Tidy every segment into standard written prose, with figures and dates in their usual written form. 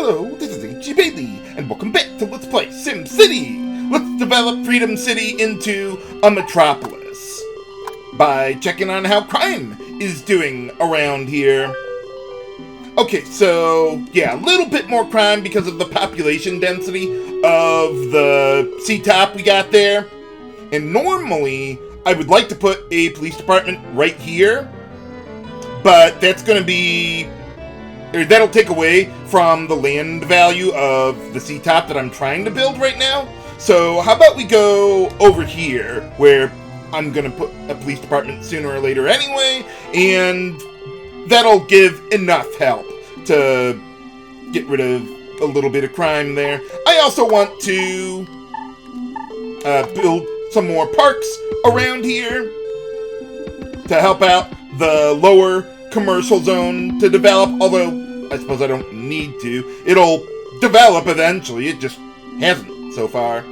Hello, this is H.G. Bailey, and welcome back to Let's Play SimCity! Let's develop Freedom City into a metropolis by checking on how crime is doing around here. Okay, so, yeah, a little bit more crime because of the population density of the C-top we got there. And normally, I would like to put a police department right here, but that's going to be... that'll take away from the land value of the C-top that I'm trying to build right now. So how about we go over here, where I'm going to put a police department sooner or later anyway, and that'll give enough help to get rid of a little bit of crime there. I also want to build some more parks around here to help out the lower commercial zone to develop, although I suppose I don't need to. It'll develop eventually, it just hasn't so far.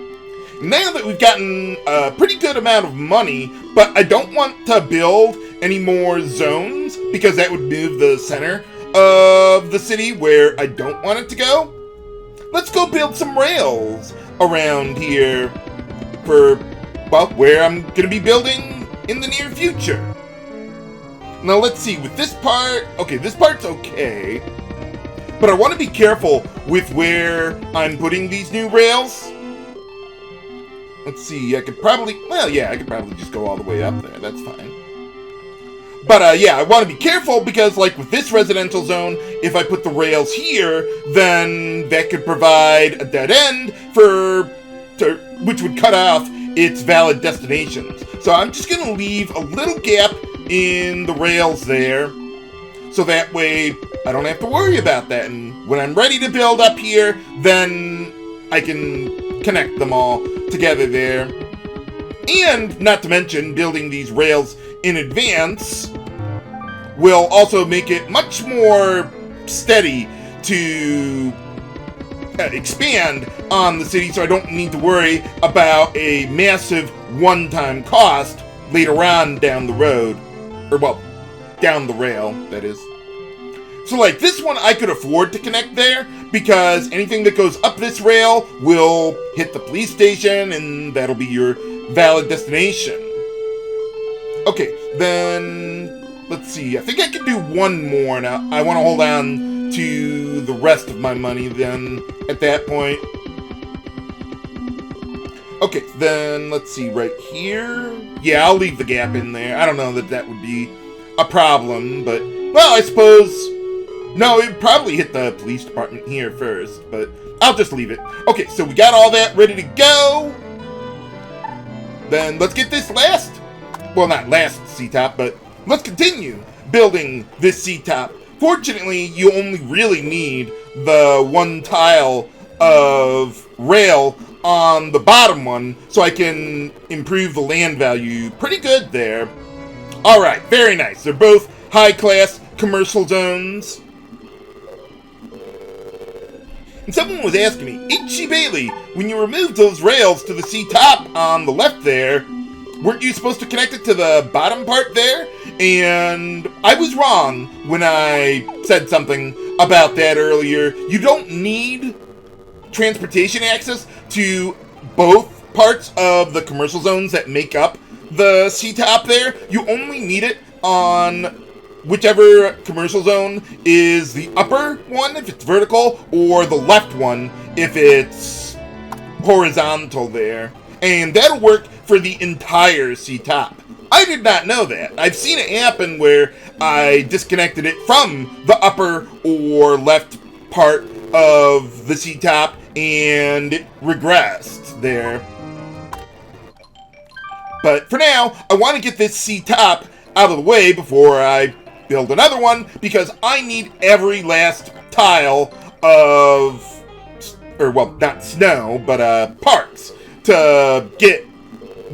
Now that we've gotten a pretty good amount of money, but I don't want to build any more zones because that would move the center of the city where I don't want it to go. Let's go build some rails around here for, well, where I'm going to be building in the near future. Now let's see, with this part, okay, this part's okay, but I want to be careful with where I'm putting these new rails. Let's see, I could probably, well, yeah, I could probably just go all the way up there, that's fine. But, yeah, I want to be careful because, like, with this residential zone, if I put the rails here, then that could provide a dead end which would cut off its valid destinations. So I'm just going to leave a little gap in the rails there, so that way I don't have to worry about that. And when I'm ready to build up here, then I can connect them all together there. And, not to mention, building these rails in advance will also make it much more steady to expand on the city, so I don't need to worry about a massive one-time cost later on down the road. Or, well, down the rail, that is. So, like, this one I could afford to connect there, because anything that goes up this rail will hit the police station, and that'll be your valid destination. Okay, then, let's see, I think I can do one more now. I want to hold on to the rest of my money then, at that point. Okay, then, let's see, right here. Yeah, I'll leave the gap in there. I don't know that that would be a problem, but, well, I suppose... No, it would probably hit the police department here first, but I'll just leave it. Okay, so we got all that ready to go. Then let's get this last... Well, not last C-top, but let's continue building this C-top. Fortunately, you only really need the one tile of rail on the bottom one, so I can improve the land value pretty good there. Alright, very nice. They're both high-class commercial zones. And someone was asking me, H.G. Bailey, when you removed those rails to the C-top on the left there, weren't you supposed to connect it to the bottom part there? And I was wrong when I said something about that earlier. You don't need transportation access to both parts of the commercial zones that make up the C-top there. You only need it on whichever commercial zone is the upper one if it's vertical, or the left one if it's horizontal there. And that'll work for the entire C-top. I did not know that. I've seen it happen where I disconnected it from the upper or left part of the C-top and it regressed there. But for now, I want to get this C-top out of the way before I build another one, because I need every last tile of, or well, not snow, but parks to get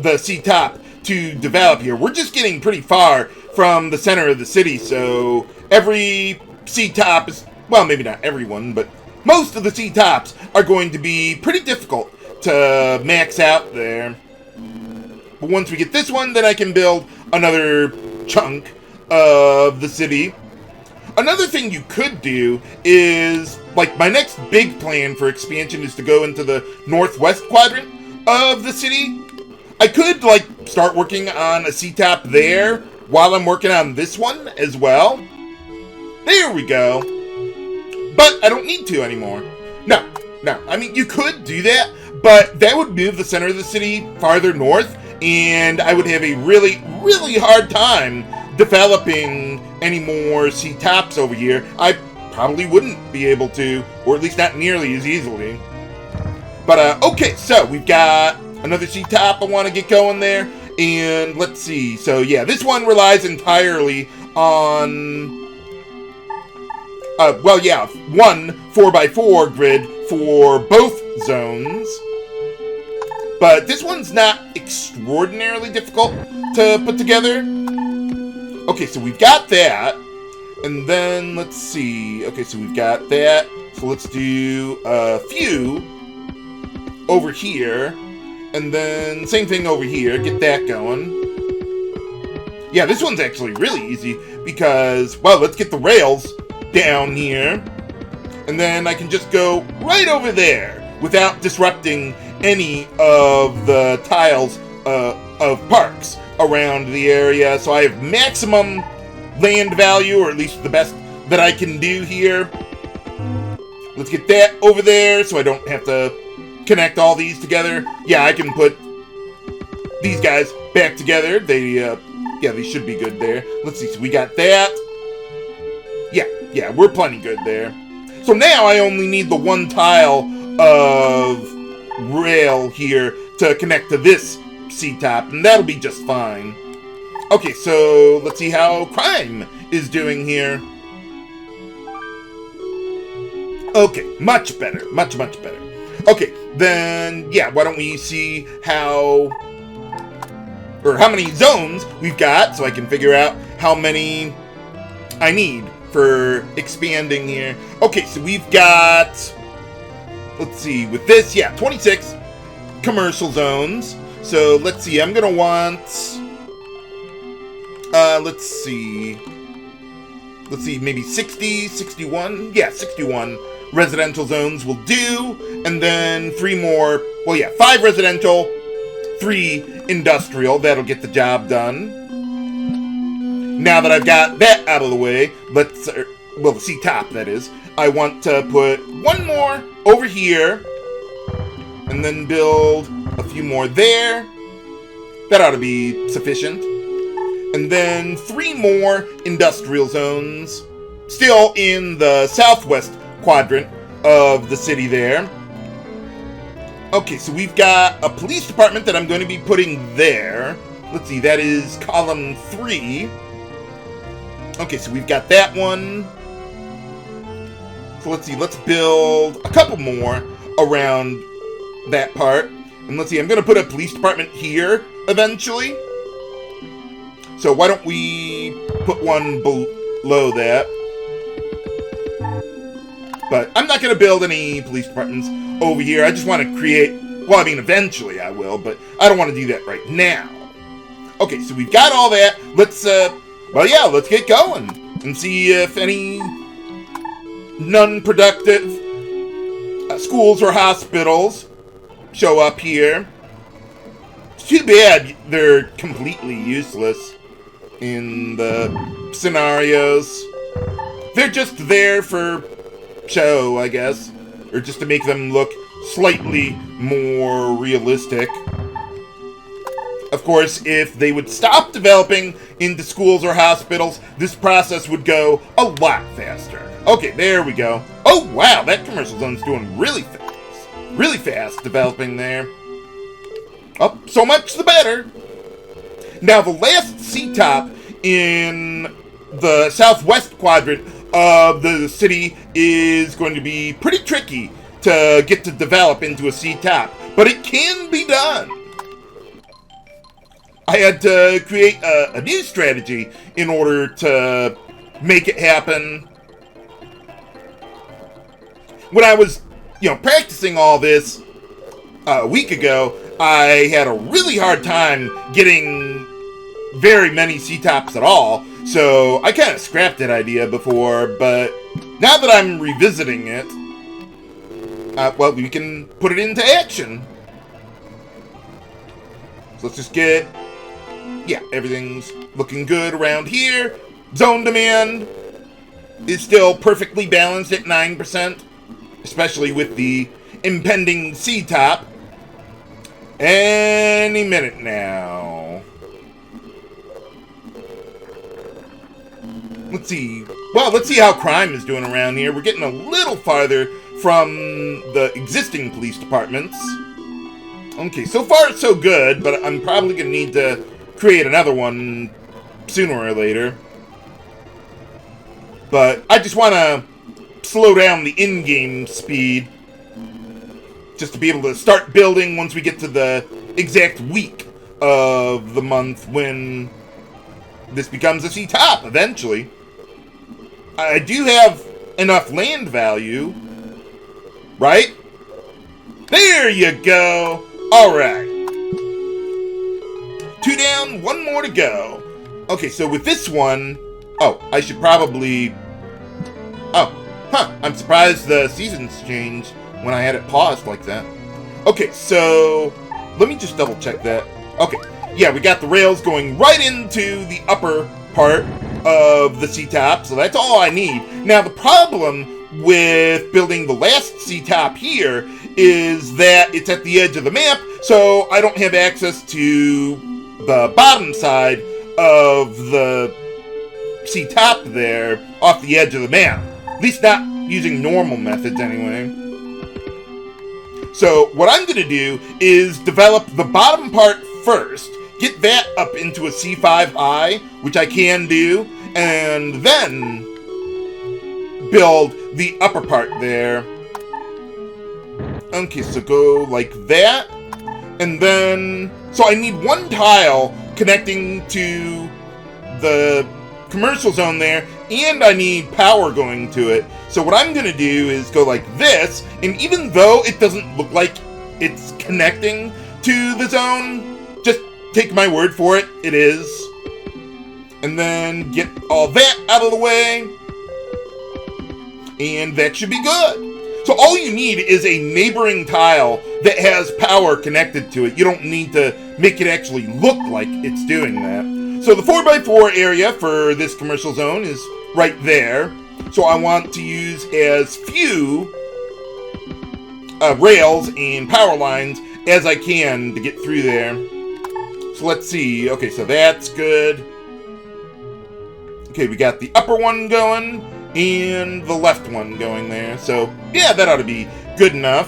the C-top to develop here. We're just getting pretty far from the center of the city, so every C-top is, well, maybe not everyone, but most of the C-tops are going to be pretty difficult to max out there. But once we get this one, then I can build another chunk of the city. another thing you could do is, like, my next big plan for expansion is to go into the northwest quadrant of the city. I could, like, start working on a C-top there while I'm working on this one as well. There we go. But I don't need to anymore. No. I mean, you could do that, but that would move the center of the city farther north, and I would have a really, really hard time developing any more C-tops over here. I probably wouldn't be able to, or at least not nearly as easily. But, okay, so we've got another C-top I want to get going there, and let's see. So, yeah, this one relies entirely on, one 4x4 grid for both zones. But this one's not extraordinarily difficult to put together. Okay, so we've got that. And then, let's see. Okay, so we've got that. So let's do a few over here. And then, same thing over here. Get that going. Yeah, this one's actually really easy because, well, let's get the rails down here. And then I can just go right over there without disrupting any of the tiles of parks around the area. So I have maximum land value, or at least the best that I can do here. Let's get that over there so I don't have to connect all these together. Yeah, I can put these guys back together. They should be good there. Let's see, so we got that. Yeah, we're plenty good there. So now I only need the one tile of rail here to connect to this C-top, and that'll be just fine. Okay, so let's see how crime is doing here. Okay, much better. Much better. Okay, then, yeah, why don't we see how many zones we've got, so I can figure out how many I need for expanding here. Okay, so we've got, let's see, with this, 26 commercial zones. So let's see, I'm gonna want, let's see, maybe 60, 61, 61 residential zones will do, and then 5 residential, 3 industrial. That'll get the job done. Now that I've got that out of the way, the C-top, that is, I want to put one more over here, and then build a few more there. That ought to be sufficient. And then 3 more industrial zones, still in the southwest quadrant of the city there. Okay, so we've got a police department that I'm going to be putting there. Let's see, that is column 3. Okay, so we've got that one. So let's see, let's build a couple more around that part. And let's see, I'm going to put a police department here eventually. So why don't we put one below that? But I'm not going to build any police departments over here. I just want to create, well, I mean, eventually I will, but I don't want to do that right now. Okay, so we've got all that. Let's get going and see if any non-productive schools or hospitals show up here. It's too bad they're completely useless in the scenarios. They're just there for show, I guess, or just to make them look slightly more realistic. Of course, if they would stop developing into schools or hospitals, this process would go a lot faster. Okay, there we go. Oh, wow, that commercial zone's doing really fast. Really fast developing there. Oh, so much the better. Now, the last C-top in the southwest quadrant of the city is going to be pretty tricky to get to develop into a C-top, but it can be done. I had to create a new strategy in order to make it happen. When I was, practicing all this a week ago, I had a really hard time getting very many C-tops at all. So I kind of scrapped that idea before, but now that I'm revisiting it, well, we can put it into action. So let's just get, yeah, everything's looking good around here. Zone demand is still perfectly balanced at 9%, especially with the impending C-top. Any minute now. Let's see. Well, let's see how crime is doing around here. We're getting a little farther from the existing police departments. Okay, so far so good, but I'm probably going to need to create another one sooner or later. But I just want to slow down the in-game speed just to be able to start building once we get to the exact week of the month when this becomes a C-top eventually. I do have enough land value, right? There you go. All right. 2 down, 1 more to go. Okay, so with this one, oh, I should probably, I'm surprised the seasons changed when I had it paused like that. Okay, so let me just double check that. Okay, yeah, we got the rails going right into the upper part of the C-top, so that's all I need. Now, the problem with building the last C-top here is that it's at the edge of the map, so I don't have access to the bottom side of the C-top there off the edge of the map. At least not using normal methods anyway. So what I'm going to do is develop the bottom part first, get that up into a C5 high, which I can do, and then build the upper part there. Okay, so go like that, and then, so I need 1 tile connecting to the commercial zone there, and I need power going to it. So what I'm going to do is go like this, and even though it doesn't look like it's connecting to the zone, just take my word for it, it is. And then get all that out of the way, and that should be good. So all you need is a neighboring tile that has power connected to it. You don't need to make it actually look like it's doing that. So the 4x4 area for this commercial zone is right there. So I want to use as few rails and power lines as I can to get through there. So let's see. Okay, so that's good. Okay, we got the upper one going and the left one going there. So, yeah, that ought to be good enough.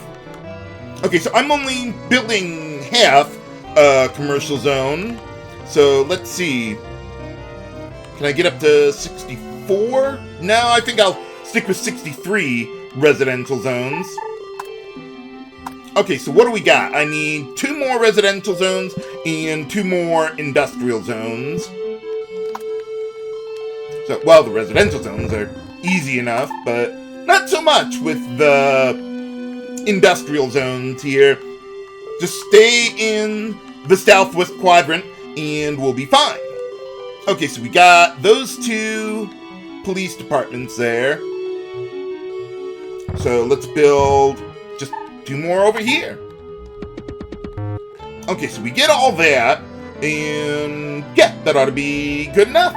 Okay, so I'm only building half a commercial zone. So, let's see. Can I get up to 64? No, I think I'll stick with 63 residential zones. Okay, so what do we got? I need 2 more residential zones and 2 more industrial zones. So, well, the residential zones are easy enough, but not so much with the industrial zones here. Just stay in the southwest quadrant and we'll be fine. Okay, so we got those 2 police departments there. So let's build just 2 more over here. Okay, so we get all that, and yeah, that ought to be good enough.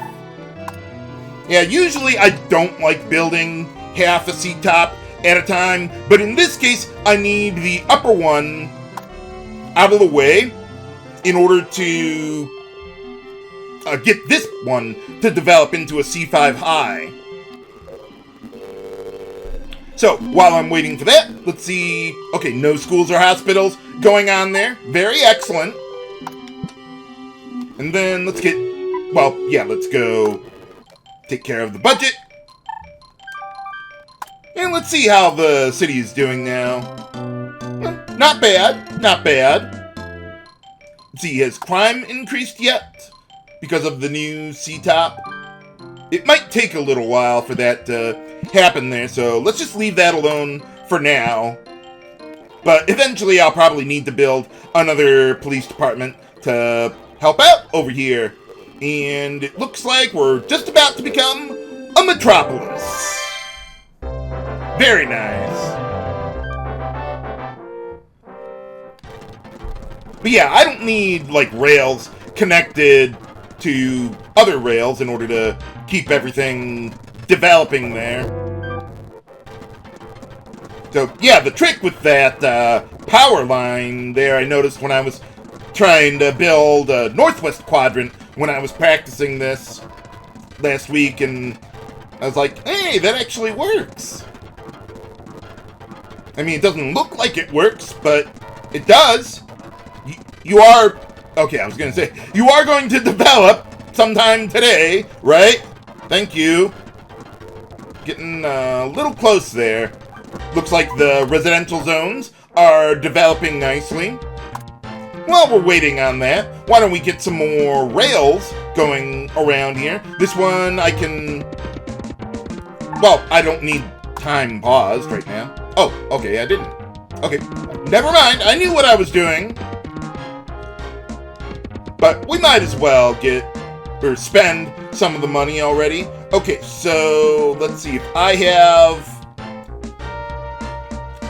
Yeah, usually I don't like building half a C-top at a time, but in this case, I need the upper one out of the way in order to get this one to develop into a C5 high. So, while I'm waiting for that, let's see. Okay, no schools or hospitals going on there. Very excellent. And then let's get, well, yeah, let's go take care of the budget. And let's see how the city is doing now. Not bad, not bad. Let's see, has crime increased yet? Because of the new C-top? It might take a little while for that to happen there, so let's just leave that alone for now. But eventually I'll probably need to build another police department to help out over here And it looks like we're just about to become a metropolis. Very nice. But yeah, I don't need, like, rails connected to other rails in order to keep everything developing there. So, yeah, the trick with that power line there, I noticed when I was trying to build a northwest quadrant when I was practicing this last week, and I was like, hey, that actually works. I mean, it doesn't look like it works, but it does. You are... Okay, I was going to say, you are going to develop sometime today, right? Thank you. Getting a little close there. Looks like the residential zones are developing nicely. While we're waiting on that, why don't we get some more rails going around here? This one I can... Well, I don't need time paused right now. Oh, okay, I didn't. Okay, never mind. I knew what I was doing. But we might as well get, or spend some of the money already. Okay, so let's see if I have...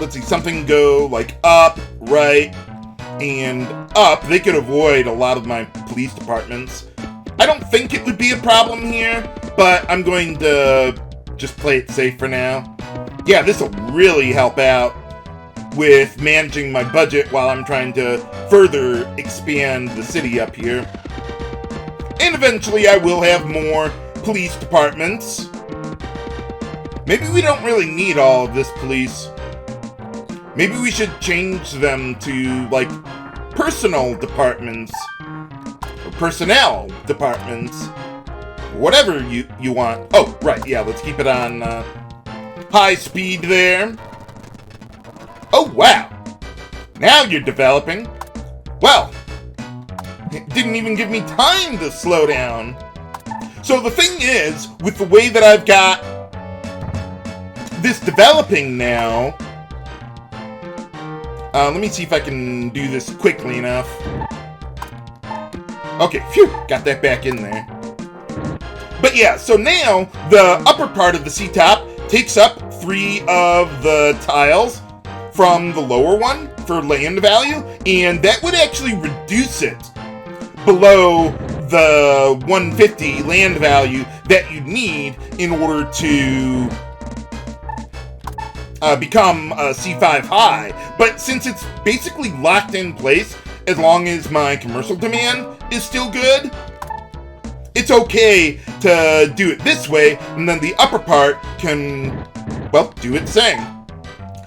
Let's see, something go like up, right, and up. They could avoid a lot of my police departments. I don't think it would be a problem here, but I'm going to just play it safe for now. Yeah, this will really help out with managing my budget while I'm trying to further expand the city up here. And eventually I will have more police departments. Maybe we don't really need all of this police. Maybe we should change them to, like, personal departments. Or personnel departments. Whatever you want. Oh, right, yeah, let's keep it on high speed there. Oh, wow. Now you're developing. Well, it didn't even give me time to slow down. So the thing is, with the way that I've got this developing now... let me see if I can do this quickly enough. Okay, phew, got that back in there. But yeah, so now the upper part of the C-top takes up 3 of the tiles from the lower one for land value, and that would actually reduce it below the 150 land value that you need in order to become a C5 high. But since it's basically locked in place, as long as my commercial demand is still good, it's okay to do it this way, and then the upper part can, well, do its thing.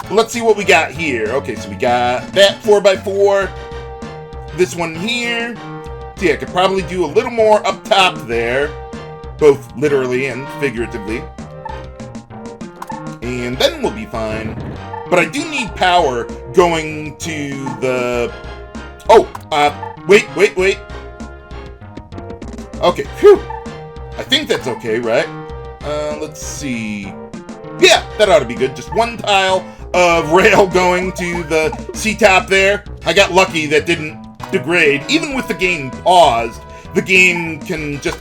Let's see what we got here. Okay, so we got that 4x4, this one here. See, I could probably do a little more up top there, both literally and figuratively. And then we'll be fine. But I do need power going to the... Oh, wait. Okay, phew. I think that's okay, right? Let's see. Yeah, that ought to be good. Just one tile of rail going to the C-top there. I got lucky that didn't degrade. Even with the game paused, the game can just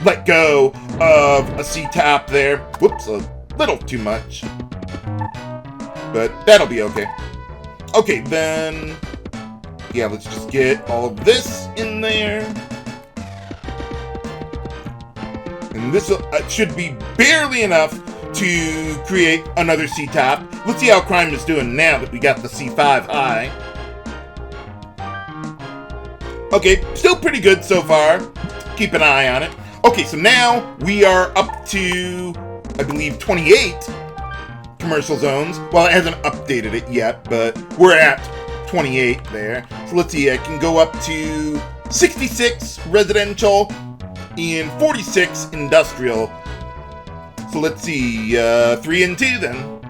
let go of a C-top there. Whoops, a little too much. But that'll be okay. Okay, then... Yeah, let's just get all of this in there. And this should be barely enough to create another C-top. Let's see how crime is doing now that we got the C5 high. Okay, still pretty good so far. Keep an eye on it. Okay, so now we are up to, I believe, 28 commercial zones. Well, it hasn't updated it yet, but we're at 28 there. So let's see, I can go up to 66 residential and 46 industrial. So let's see, 3 and 2 then.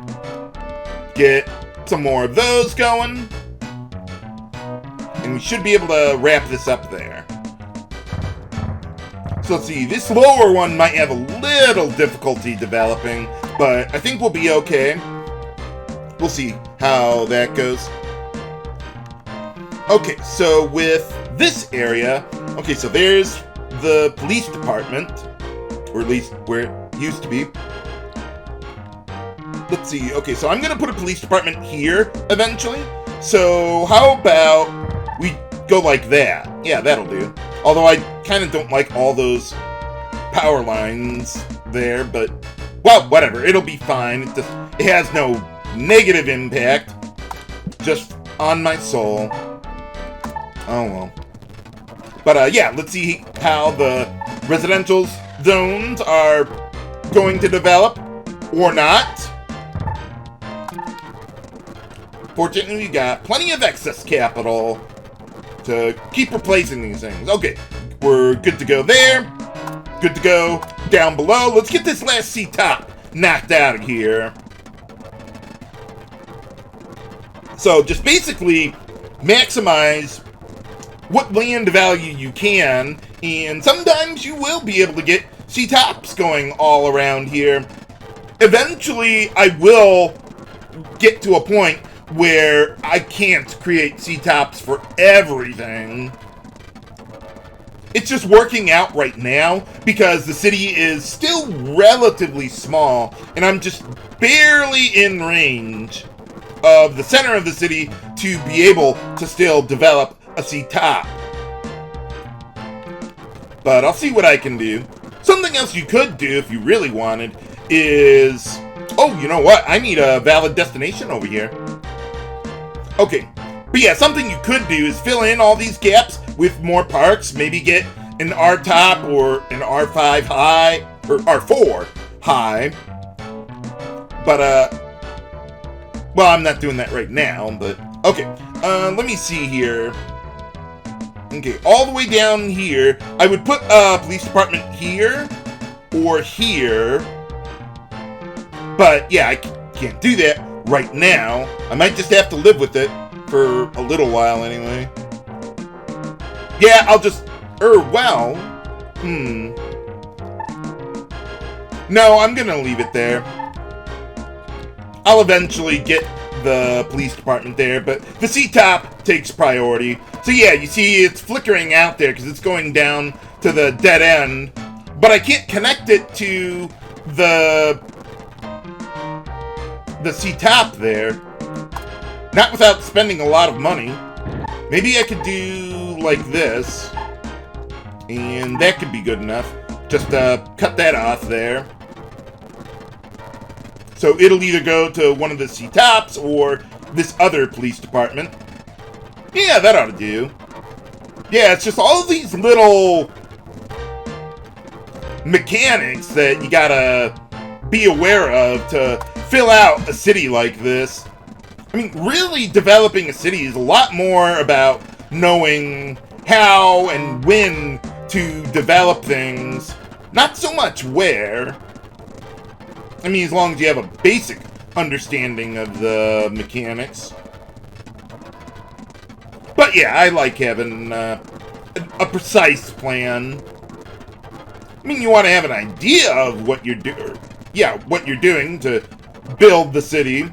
Get some more of those going. And we should be able to wrap this up there. So let's see, this lower one might have a little difficulty developing, but I think we'll be okay. We'll see how that goes. Okay, so with this area, okay, so there's the police department, or at least where it used to be. Let's see. Okay, so I'm gonna put a police department here eventually. So how about we go like that? Yeah, that'll do. Although I kind of don't like all those power lines there, but well, whatever. It'll be fine. It has no negative impact, just on my soul. Oh well. But yeah, let's see how the residential zones are going to develop or not. Fortunately, we got plenty of excess capital to keep replacing these things. Okay, we're good to go there. Good to go down below. Let's get this last C-top knocked out of here. So just basically maximize what land value you can, and sometimes you will be able to get C-tops going all around here. Eventually, I will get to a point where I can't create C-tops for everything. It's just working out right now because the city is still relatively small, and I'm just barely in range of the center of the city to be able to still develop a C-top. But I'll see what I can do. Something else you could do if you really wanted is... Oh, you know what? I need a valid destination over here. Okay. But yeah, something you could do is fill in all these gaps with more parks. Maybe get an R-top or an R5 high, or R4 high. But, well, I'm not doing that right now, but... Okay, let me see here. Okay, all the way down here, I would put a police department here, or here. But, yeah, I can't do that right now. I might just have to live with it for a little while, anyway. Yeah, I'll just... well... No, I'm gonna leave it there. I'll eventually get the police department there, but the C-top takes priority. So yeah, you see it's flickering out there because it's going down to the dead end, but I can't connect it to the C-top there. Not without spending a lot of money. Maybe I could do like this, and that could be good enough. Just cut that off there. So it'll either go to one of the C-tops or this other police department. Yeah, that ought to do. Yeah, it's just all these little mechanics that you gotta be aware of to fill out a city like this. I mean, really developing a city is a lot more about knowing how and when to develop things, not so much where. I mean, as long as you have a basic understanding of the mechanics. But yeah, I like having a precise plan. I mean, you want to have an idea of what you're doing. Yeah, what you're doing to build the city.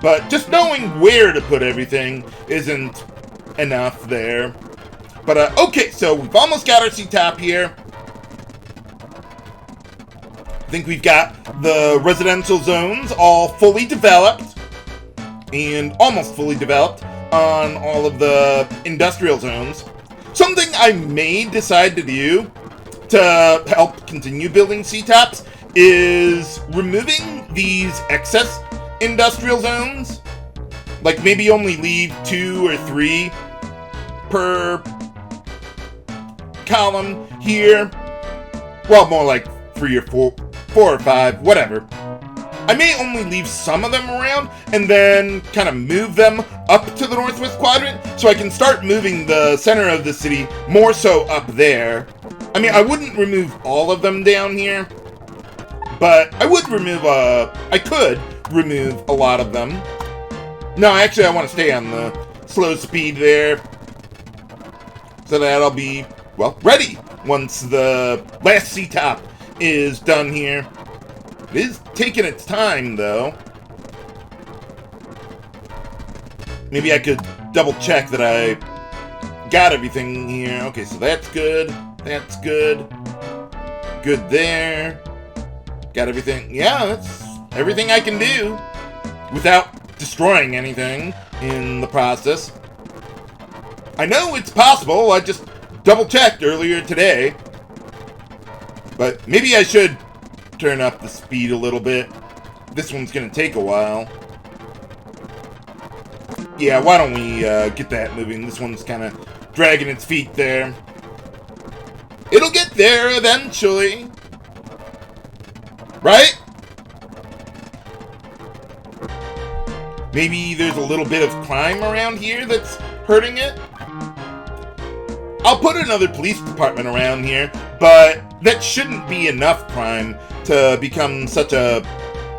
But just knowing where to put everything isn't enough there. But, okay, so we've almost got our C-top here. I think we've got the residential zones all fully developed. And almost fully developed on all of the industrial zones. Something I may decide to do to help continue building C-tops is removing these excess industrial zones. Like maybe only leave 2 or 3 per column here. Well, more like 3 or 4 or 5, whatever. I may only leave some of them around and then kind of move them up to the northwest quadrant so I can start moving the center of the city more so up there. I mean, I wouldn't remove all of them down here, but I would remove I could remove a lot of them. No, actually I want to stay on the slow speed there so that I'll be, well, ready once the last C-top is done here. It is taking its time, though. Maybe I could double check that I got everything here. Okay, so that's good. That's good. Good there. Got everything. Yeah, that's everything I can do without destroying anything in the process. I know it's possible. I just double-checked earlier today. But maybe I should turn up the speed a little bit. This one's going to take a while. Yeah, why don't we get that moving? This one's kind of dragging its feet there. It'll get there eventually. Right? Maybe there's a little bit of crime around here that's hurting it? I'll put another police department around here, but that shouldn't be enough crime to become such a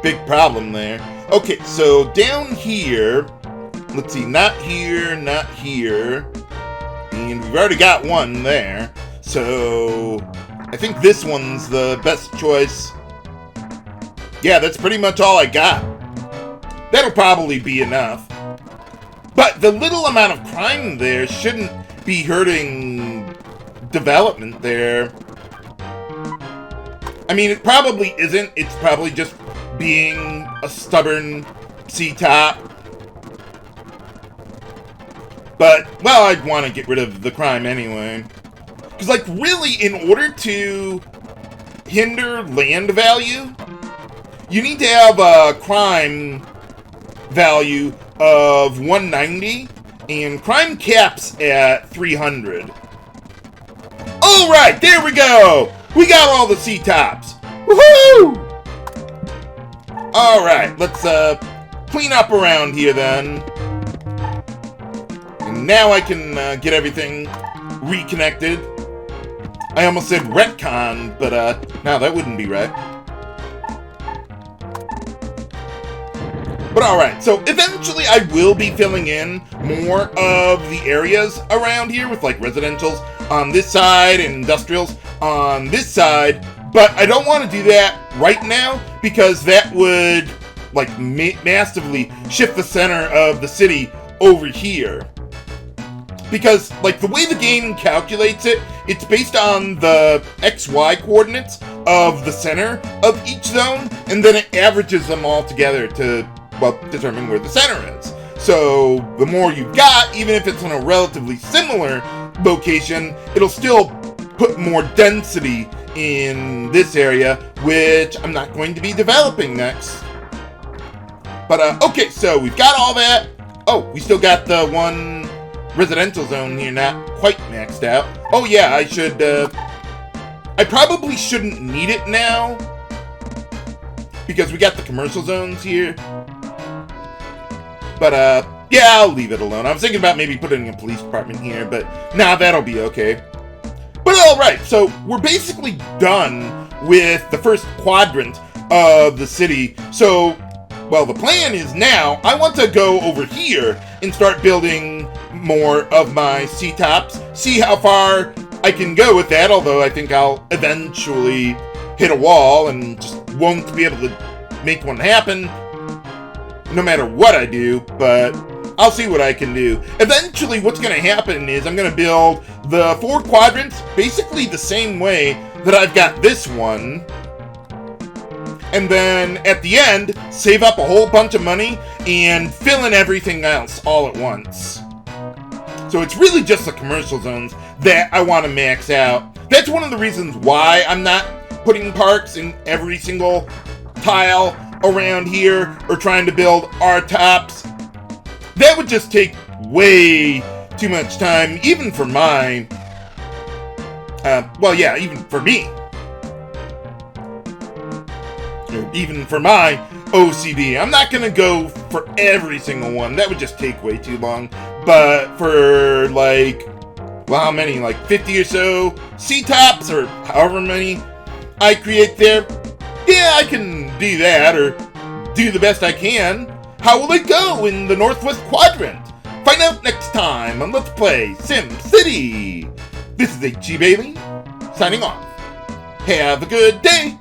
big problem there. Okay, so down here, let's see, not here, not here, and we've already got one there, so I think this one's the best choice. Yeah, that's pretty much all I got. That'll probably be enough. But the little amount of crime there shouldn't be hurting development there. I mean, it probably isn't. It's probably just being a stubborn C-top. But, well, I'd want to get rid of the crime anyway. Because, like, really, in order to hinder land value, you need to have a crime value of 190, and crime caps at 300. Alright, there we go! We got all the C-tops! Woohoo! Alright, let's clean up around here then. And now I can get everything reconnected. I almost said retcon, but no, that wouldn't be right. But alright, so eventually I will be filling in more of the areas around here with like residentials on this side and industrials on this side, but I don't want to do that right now because that would like massively shift the center of the city over here. Because like the way the game calculates it, it's based on the XY coordinates of the center of each zone, and then it averages them all together to, well, determine where the center is. So the more you've got, even if it's in a relatively similar location, it'll still put more density in this area, which I'm not going to be developing next. But, okay, so we've got all that. Oh, we still got the one residential zone here not quite maxed out. Oh, yeah, I should, I probably shouldn't need it now, because we got the commercial zones here. But, yeah, I'll leave it alone. I was thinking about maybe putting a police department here, but nah, that'll be okay. But alright, so we're basically done with the first quadrant of the city. So, well, the plan is now I want to go over here and start building more of my C-tops. See how far I can go with that, although I think I'll eventually hit a wall and just won't be able to make one happen no matter what I do, but I'll see what I can do. Eventually, what's going to happen is I'm going to build the 4 quadrants basically the same way that I've got this one, and then at the end, save up a whole bunch of money and fill in everything else all at once. So it's really just the commercial zones that I want to max out. That's one of the reasons why I'm not putting parks in every single tile around here or trying to build R-tops. That would just take way too much time, even for mine. Well, yeah, even for me. Or even for my OCD. I'm not going to go for every single one. That would just take way too long. But for, like, well, how many? Like 50 or so C-tops or however many I create there. Yeah, I can do that, or do the best I can. How will it go in the Northwest Quadrant? Find out next time on Let's Play SimCity. This is H.G. Bailey, signing off. Have a good day.